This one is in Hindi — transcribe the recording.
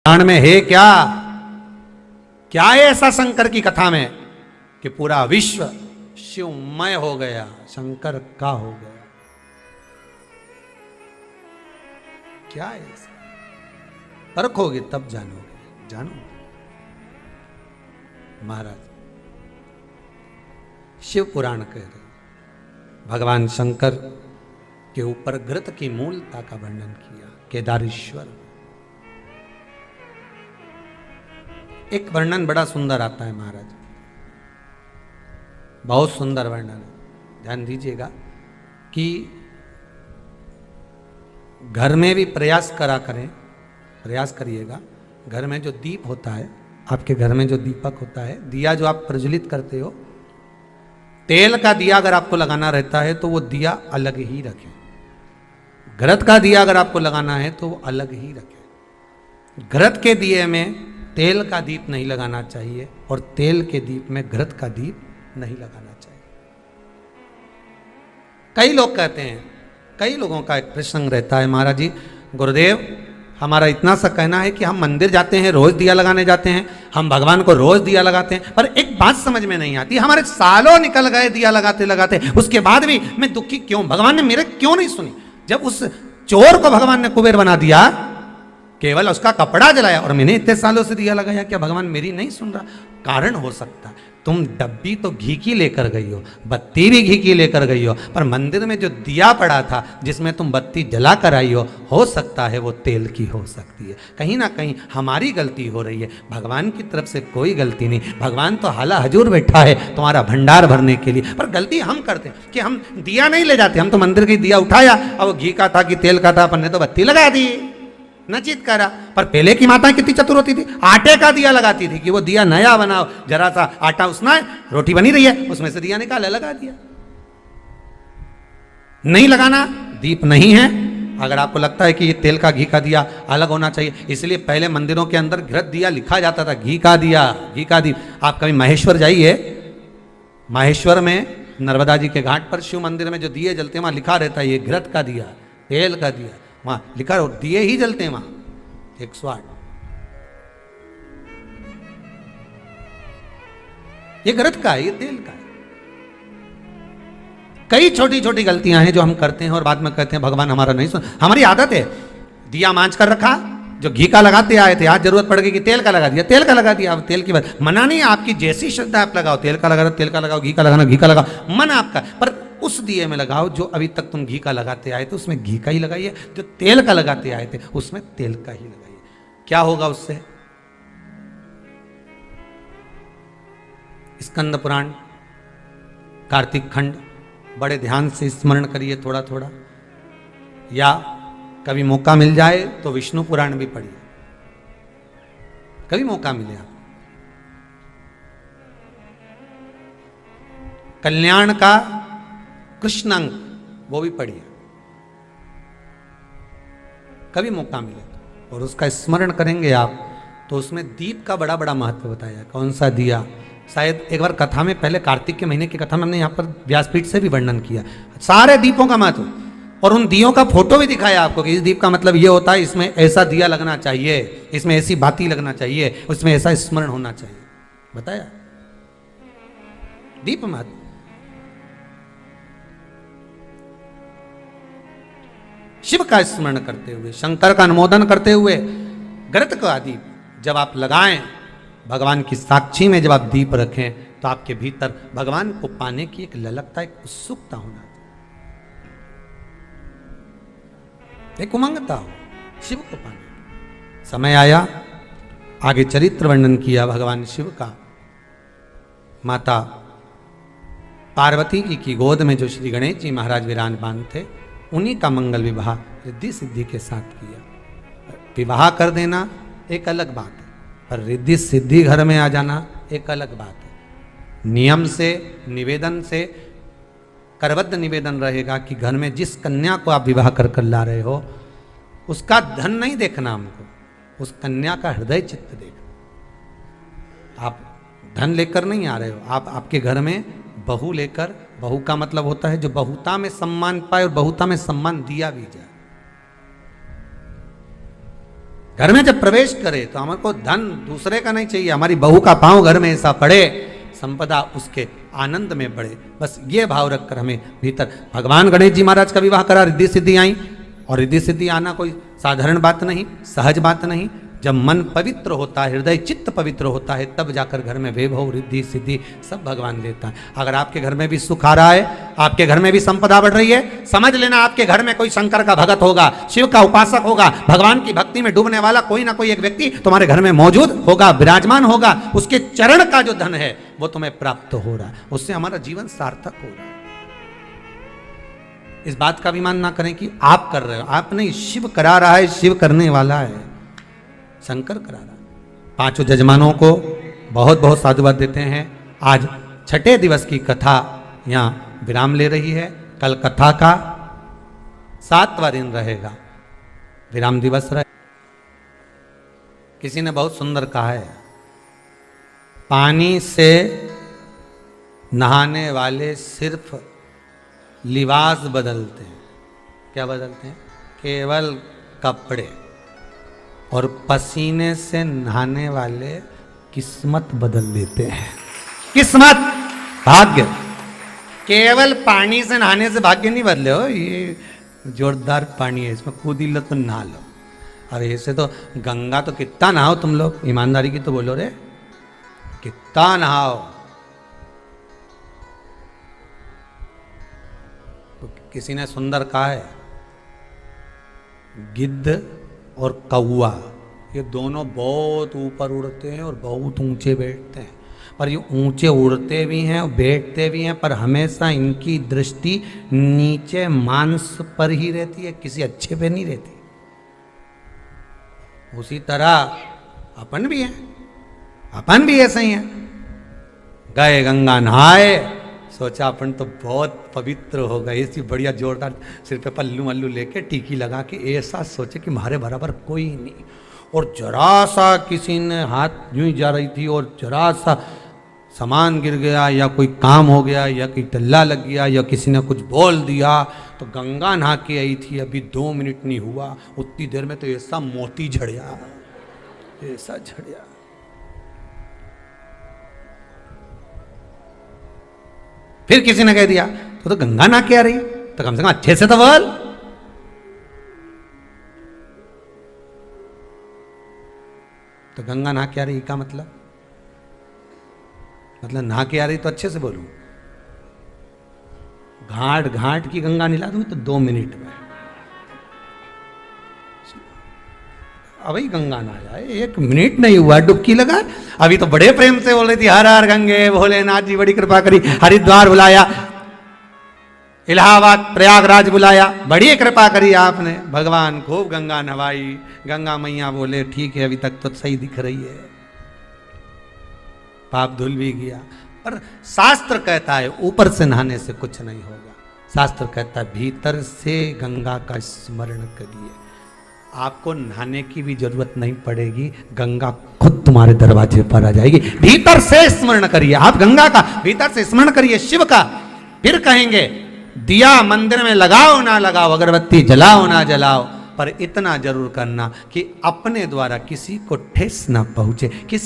पुराण में है क्या, क्या है ऐसा शंकर की कथा में कि पूरा विश्व शिवमय हो गया, शंकर का हो गया? क्या है ऐसा? परखोगे तब जानोगे, जानो महाराज। शिव पुराण कह रहे भगवान शंकर के ऊपर घृत की मूलता का वर्णन किया। केदारेश्वर एक वर्णन बड़ा सुंदर आता है महाराज, बहुत सुंदर वर्णन है, ध्यान दीजिएगा कि घर में भी प्रयास करा करें, प्रयास करिएगा। घर में जो दीप होता है, आपके घर में जो दीपक होता है, दिया जो आप प्रज्वलित करते हो, तेल का दिया अगर आपको लगाना रहता है तो वो दिया अलग ही रखें। घृत का दिया अगर आपको लगाना है तो वो अलग ही रखें। घृत के दिए में तेल का दीप नहीं लगाना चाहिए और तेल के दीप में घृत का दीप नहीं लगाना चाहिए। कई लोग कहते हैं, कई लोगों का एक प्रसंग रहता है, महाराज जी गुरुदेव हमारा इतना सा कहना है कि हम मंदिर जाते हैं, रोज दिया लगाने जाते हैं, हम भगवान को रोज दिया लगाते हैं, पर एक बात समझ में नहीं आती, हमारे सालों निकल गए दिया लगाते लगाते, उसके बाद भी मैं दुखी क्यों, भगवान ने मेरे क्यों नहीं सुनी? जब उस चोर को भगवान ने कुबेर बना दिया, केवल उसका कपड़ा जलाया, और मैंने इतने सालों से दिया लगाया, क्या भगवान मेरी नहीं सुन रहा? कारण हो सकता है तुम डब्बी तो घी की लेकर गई हो, बत्ती भी घी की लेकर गई हो, पर मंदिर में जो दिया पड़ा था जिसमें तुम बत्ती जला कर आई हो सकता है वो तेल की हो सकती है। कहीं ना कहीं हमारी गलती हो रही है, भगवान की तरफ से कोई गलती नहीं। भगवान तो हाला हजूर बैठा है तुम्हारा भंडार भरने के लिए, पर गलती हम करते हैं कि हम दिया नहीं ले जाते। हम तो मंदिर की दिया उठाया और वो घी का था कि तेल का था, अपन ने तो बत्ती लगा दी, नचित करा। पर पहले की माताएं कितनी चतुर होती थी, आटे का दिया लगाती थी कि वो दिया नया बनाओ, जरा सा आटा उसना है, रोटी बनी रही है, उसमें से दिया निकाला लगा दिया। नहीं लगाना, दीप नहीं है। अगर आपको लगता है कि ये तेल का घी का दिया अलग होना चाहिए, इसलिए पहले मंदिरों के अंदर घृत दिया लिखा जाता था, घी का दिया, घी का दीप। आप कभी महेश्वर जाइए, महेश्वर में नर्मदा जी के घाट पर शिव मंदिर में जो दिए जलते हैं वहां लिखा रहता है ये घृत का दिया, तेल का दिया, वहां लिखा हो, दिए ही जलते हैं वहां 108। ये घृत का है, ये तेल का है। कई छोटी छोटी गलतियां हैं जो हम करते हैं और बाद में कहते हैं भगवान हमारा नहीं सुन। हमारी आदत है, दिया मांझ कर रखा, जो घी का लगाते आए थे, आज जरूरत पड़ गई कि तेल का लगा दिया, तेल का लगा दिया। अब तेल की बात मना नहीं, आपकी जैसी श्रद्धा आप लगाओ, तेल का लगा, तेल का लगाओ, घी का लगाना, घी का लगाओ, मन आपका, पर उस दिए में लगाओ जो अभी तक तुम घी का लगाते आए थे उसमें घी का ही लगाइए, जो तेल का लगाते आए थे उसमें तेल का ही लगाइए। क्या होगा उससे? स्कंद पुराण, कार्तिक खंड बड़े ध्यान से स्मरण करिए थोड़ा थोड़ा, या कभी मौका मिल जाए तो विष्णु पुराण भी पढ़िए, कभी मौका मिले आप। कल्याण का कृष्णांक वो भी पढ़िए, कभी मौका मिले तो, और उसका स्मरण करेंगे आप तो उसमें दीप का बड़ा बड़ा महत्व बताया। कौन सा दिया, शायद एक बार कथा में, पहले कार्तिक के महीने की कथा में हमने यहाँ पर व्यासपीठ से भी वर्णन किया सारे दीपों का महत्व, और उन दियों का फोटो भी दिखाया आपको कि इस दीप का मतलब ये होता है, इसमें ऐसा दिया लगना चाहिए, इसमें ऐसी बाती लगना चाहिए, उसमें ऐसा स्मरण होना चाहिए, बताया दीप महत्व। शिव का स्मरण करते हुए, शंकर का अनुमोदन करते हुए, घृत का दीप जब आप लगाएं, भगवान की साक्षी में जब आप दीप रखें तो आपके भीतर भगवान को पाने की एक ललकता, एक उत्सुकता होना, एक उमंगता हो शिव को पाने। समय आया, आगे चरित्र वर्णन किया भगवान शिव का। माता पार्वती जी की गोद में जो श्री गणेश जी महाराज विराजमान थे, उन्हीं का मंगल विवाह रिद्धि सिद्धि के साथ किया। विवाह कर देना एक अलग बात है, पर रिद्धि सिद्धि घर में आ जाना एक अलग बात है। नियम से, निवेदन से, करबद्ध निवेदन रहेगा कि घर में जिस कन्या को आप विवाह कर कर ला रहे हो उसका धन नहीं देखना हमको, उस कन्या का हृदय चित्त देखना। आप धन लेकर नहीं आ रहे हो, आप आपके घर में बहू लेकर, बहू का मतलब होता है जो बहुता में सम्मान पाए और बहुता में सम्मान दिया भी जाए। घर में जब प्रवेश करे तो हमारे को धन दूसरे का नहीं चाहिए, हमारी बहू का पांव घर में ऐसा पड़े, संपदा उसके आनंद में बढ़े। बस ये भाव रखकर हमें भीतर, भगवान गणेश जी महाराज का विवाह करा, रिद्धि सिद्धि आई, और रिद्धि सिद्धि आना कोई साधारण बात नहीं, सहज बात नहीं। जब मन पवित्र होता है, हृदय चित्त पवित्र होता है, तब जाकर घर में वैभव रिद्धि सिद्धि सब भगवान देता है। अगर आपके घर में भी सुख आ रहा है, आपके घर में भी संपदा बढ़ रही है, समझ लेना आपके घर में कोई शंकर का भगत होगा, शिव का उपासक होगा, भगवान की भक्ति में डूबने वाला कोई ना कोई एक व्यक्ति तुम्हारे घर में मौजूद होगा, विराजमान होगा। उसके चरण का जो धन है वो तुम्हें प्राप्त हो रहा है, उससे हमारा जीवन सार्थक हो रहा है। इस बात का अभिमान ना करें कि आप कर रहे हो, आप नहीं, शिव करा रहा है, शिव करने वाला है, शंकर करा रहा है। पांचों जजमानों को बहुत बहुत साधुवाद देते हैं। आज छठे दिवस की कथा यहाँ विराम ले रही है। कल कथा का 7वां दिन रहेगा, विराम दिवस रहे। किसी ने बहुत सुंदर कहा है, पानी से नहाने वाले सिर्फ लिबास बदलते हैं। क्या बदलते हैं? केवल कपड़े। और पसीने से नहाने वाले किस्मत बदल देते हैं। किस्मत, भाग्य। केवल पानी से नहाने से भाग्य नहीं बदले हो, ये जोरदार पानी है, इसमें कूद लो तो नहा लो। अरे ऐसे तो गंगा तो कितना नहाओ तुम लोग, ईमानदारी की तो बोलो रे, कितना नहाओ। तो किसी ने सुंदर कहा है, गिद्ध और कौवा ये दोनों बहुत ऊपर उड़ते हैं और बहुत ऊंचे बैठते हैं, पर ये ऊंचे उड़ते भी हैं और बैठते भी हैं, पर हमेशा इनकी दृष्टि नीचे मांस पर ही रहती है, किसी अच्छे पे नहीं रहती। उसी तरह अपन भी हैं, अपन भी ऐसे ही हैं। गए गंगा नहाए, सोचा अपन तो बहुत पवित्र हो गए, ऐसी बढ़िया जोरदार सिर पे पल्लू मल्लू लेके टीकी लगा के, ऐसा सोचे कि हमारे बराबर कोई नहीं। और जरा सा किसी ने हाथ यूं ही जा रही थी और जरा सा सामान गिर गया या कोई काम हो गया या कोई टल्ला लग गया या किसी ने कुछ बोल दिया, तो गंगा नहा के आई थी, अभी 2 मिनट नहीं हुआ, उतनी देर में तो ऐसा मोती झड़िया, ऐसा झड़िया। फिर किसी ने कह दिया तो गंगा नहा के आ रही, तो कम से कम अच्छे से तो बोल। तो गंगा नहा के आ रही का मतलब नहा के आ रही तो अच्छे से बोलूं। घाट घाट की गंगा निला दूं तो 2 मिनट में, अभी गंगा नहा जाए, 1 मिनट नहीं हुआ डुबकी लगा। अभी तो बड़े प्रेम से बोल रही थी, हर हर गंगे भोलेनाथ जी बड़ी कृपा करी, हरिद्वार बुलाया, इलाहाबाद प्रयागराज बुलाया, बड़ी कृपा करी आपने, भगवान खूब गंगा नवाई। गंगा मैया बोले ठीक है अभी तक तो सही दिख रही है, पाप धुल भी गया। पर शास्त्र कहता है ऊपर से नहाने से कुछ नहीं होगा, शास्त्र कहता है भीतर से गंगा का स्मरण करिए, आपको नहाने की भी जरूरत नहीं पड़ेगी, गंगा खुद तुम्हारे दरवाजे पर आ जाएगी। भीतर से स्मरण करिए, आप गंगा का भीतर से स्मरण करिए, शिव का। फिर कहेंगे दिया मंदिर में लगाओ ना लगाओ, अगरबत्ती जलाओ ना जलाओ, पर इतना जरूर करना कि अपने द्वारा किसी को ठेस ना पहुंचे, किसी